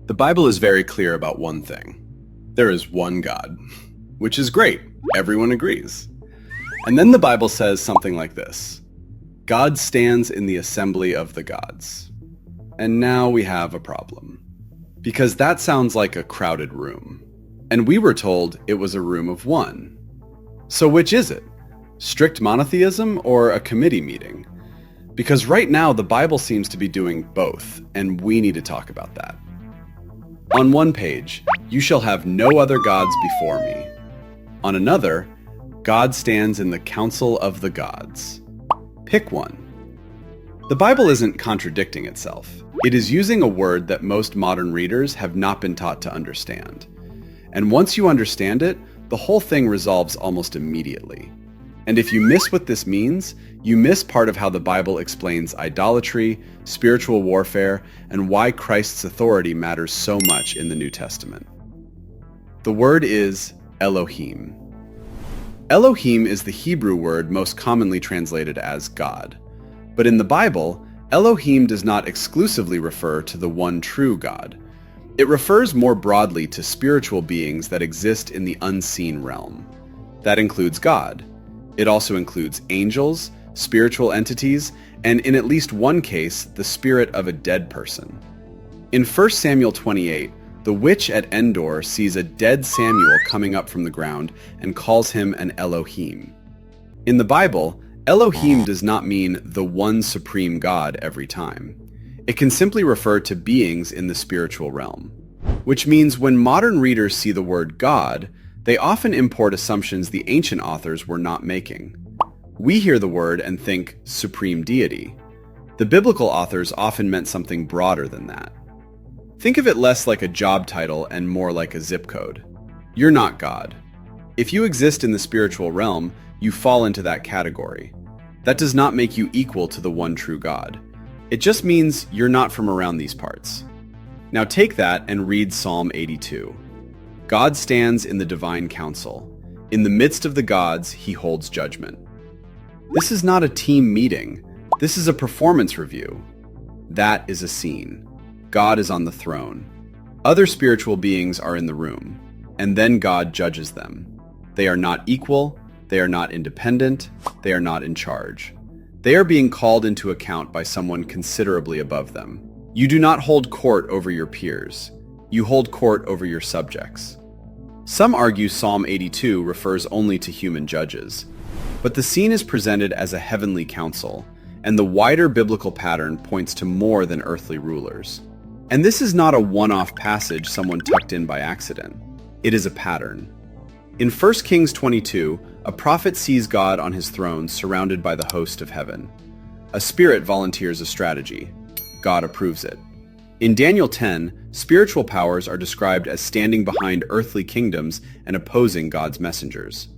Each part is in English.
The Bible is very clear about one thing. There is one God, which is great. Everyone agrees. And then the Bible says something like this: God stands in the assembly of the gods. And now we have a problem. Because that sounds like a crowded room. And we were told it was a room of one. So which is it? Strict monotheism or a committee meeting? Because right now the Bible seems to be doing both, and we need to talk about that. On one page, you shall have no other gods before me. On another, God stands in the council of the gods. Pick one. The Bible isn't contradicting itself. It is using a word that most modern readers have not been taught to understand. And once you understand it, the whole thing resolves almost immediately. And if you miss what this means, you miss part of how the Bible explains idolatry, spiritual warfare, and why Christ's authority matters so much in the New Testament. The word is Elohim. Elohim is the Hebrew word most commonly translated as God. But in the Bible, Elohim does not exclusively refer to the one true God. It refers more broadly to spiritual beings that exist in the unseen realm. That includes God. It also includes angels, spiritual entities, and in at least one case, the spirit of a dead person. In 1 Samuel 28, the witch at Endor sees a dead Samuel coming up from the ground and calls him an Elohim. In the Bible, Elohim does not mean the one supreme God every time. It can simply refer to beings in the spiritual realm. Which means when modern readers see the word God, they often import assumptions the ancient authors were not making. We hear the word and think supreme deity. The biblical authors often meant something broader than that. Think of it less like a job title and more like a zip code. You're not God. If you exist in the spiritual realm, you fall into that category. That does not make you equal to the one true God. It just means you're not from around these parts. Now take that and read Psalm 82. God stands in the divine council. In the midst of the gods, he holds judgment. This is not a team meeting. This is a performance review. That is a scene. God is on the throne. Other spiritual beings are in the room, and then God judges them. They are not equal, they are not independent, they are not in charge. They are being called into account by someone considerably above them. You do not hold court over your peers. You hold court over your subjects. Some argue Psalm 82 refers only to human judges, but the scene is presented as a heavenly council, and the wider biblical pattern points to more than earthly rulers. And this is not a one-off passage someone tucked in by accident. It is a pattern. In 1 Kings 22, a prophet sees God on his throne surrounded by the host of heaven. A spirit volunteers a strategy. God approves it. In Daniel 10, spiritual powers are described as standing behind earthly kingdoms and opposing God's messengers.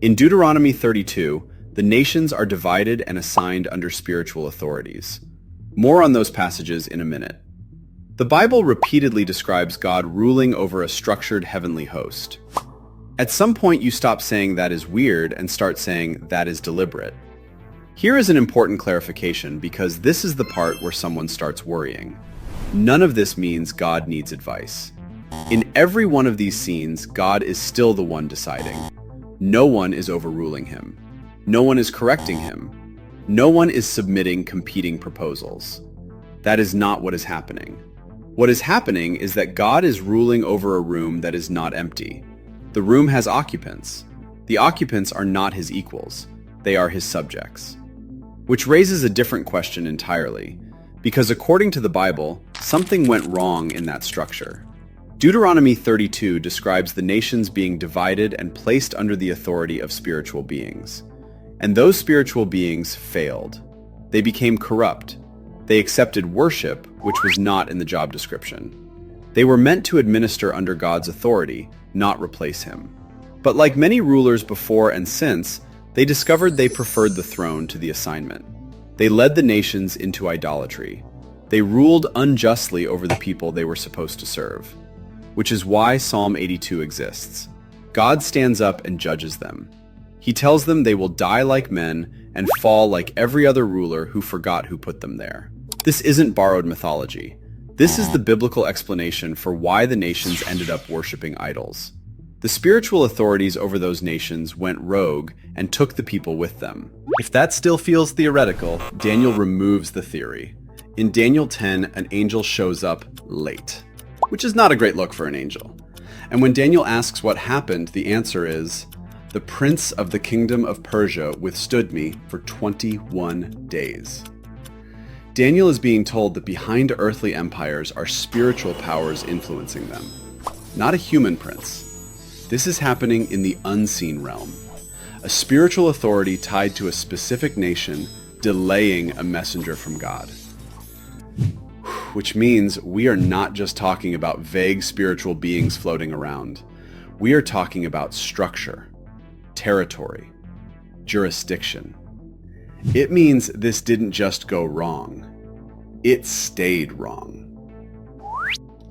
In Deuteronomy 32, the nations are divided and assigned under spiritual authorities. More on those passages in a minute. The Bible repeatedly describes God ruling over a structured heavenly host. At some point you stop saying that is weird and start saying that is deliberate. Here is an important clarification because this is the part where someone starts worrying. None of this means God needs advice. In every one of these scenes, God is still the one deciding. No one is overruling him. No one is correcting him. No one is submitting competing proposals. That is not what is happening. What is happening is that God is ruling over a room that is not empty. The room has occupants. The occupants are not his equals. They are his subjects. Which raises a different question entirely, because according to the Bible, something went wrong in that structure. Deuteronomy 32 describes the nations being divided and placed under the authority of spiritual beings. And those spiritual beings failed. They became corrupt. They accepted worship, which was not in the job description. They were meant to administer under God's authority, not replace him. But like many rulers before and since, they discovered they preferred the throne to the assignment. They led the nations into idolatry. They ruled unjustly over the people they were supposed to serve, which is why Psalm 82 exists. God stands up and judges them. He tells them they will die like men and fall like every other ruler who forgot who put them there. This isn't borrowed mythology. This is the biblical explanation for why the nations ended up worshiping idols. The spiritual authorities over those nations went rogue and took the people with them. If that still feels theoretical, Daniel removes the theory. In Daniel 10, an angel shows up late, which is not a great look for an angel. And when Daniel asks what happened, the answer is, "The prince of the kingdom of Persia withstood me for 21 days." Daniel is being told that behind earthly empires are spiritual powers influencing them, not a human prince. This is happening in the unseen realm, a spiritual authority tied to a specific nation delaying a messenger from God. Which means we are not just talking about vague spiritual beings floating around. We are talking about structure, territory, jurisdiction. It means this didn't just go wrong. It stayed wrong.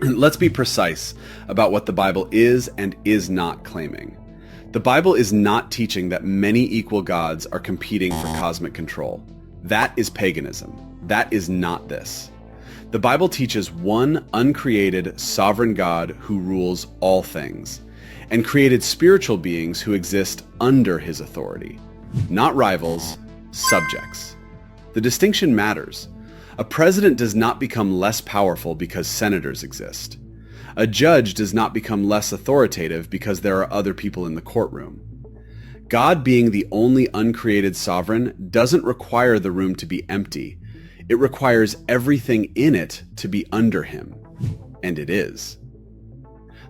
Let's be precise about what the Bible is and is not claiming. The Bible is not teaching that many equal gods are competing for cosmic control. That is paganism. That is not this. The Bible teaches one uncreated, sovereign God who rules all things, and created spiritual beings who exist under his authority. Not rivals, subjects. The distinction matters. A president does not become less powerful because senators exist. A judge does not become less authoritative because there are other people in the courtroom. God being the only uncreated sovereign doesn't require the room to be empty. It requires everything in it to be under him. And it is.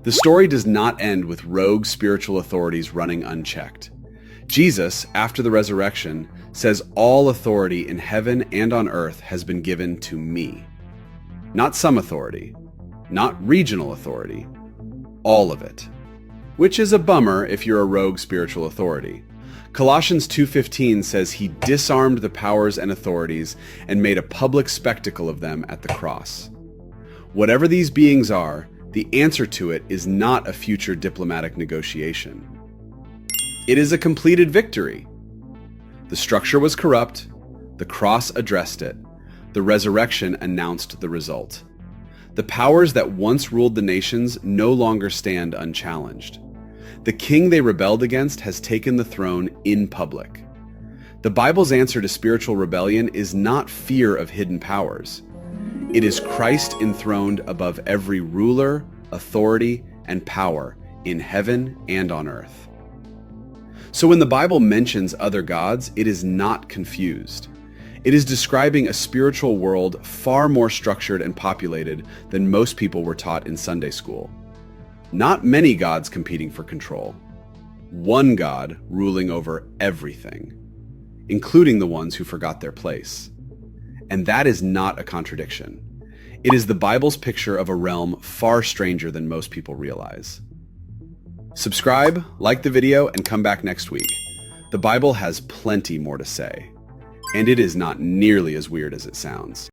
The story does not end with rogue spiritual authorities running unchecked. Jesus, after the resurrection, says all authority in heaven and on earth has been given to me. Not some authority, not regional authority, all of it. Which is a bummer if you're a rogue spiritual authority. Colossians 2:15 says he disarmed the powers and authorities and made a public spectacle of them at the cross. Whatever these beings are, the answer to it is not a future diplomatic negotiation. It is a completed victory. The structure was corrupt, the cross addressed it, the resurrection announced the result. The powers that once ruled the nations no longer stand unchallenged. The king they rebelled against has taken the throne in public. The Bible's answer to spiritual rebellion is not fear of hidden powers. It is Christ enthroned above every ruler, authority, and power in heaven and on earth. So when the Bible mentions other gods, it is not confused. It is describing a spiritual world far more structured and populated than most people were taught in Sunday school. Not many gods competing for control. One God ruling over everything, including the ones who forgot their place. And that is not a contradiction. It is the Bible's picture of a realm far stranger than most people realize. Subscribe, like the video, and come back next week. The Bible has plenty more to say, and it is not nearly as weird as it sounds.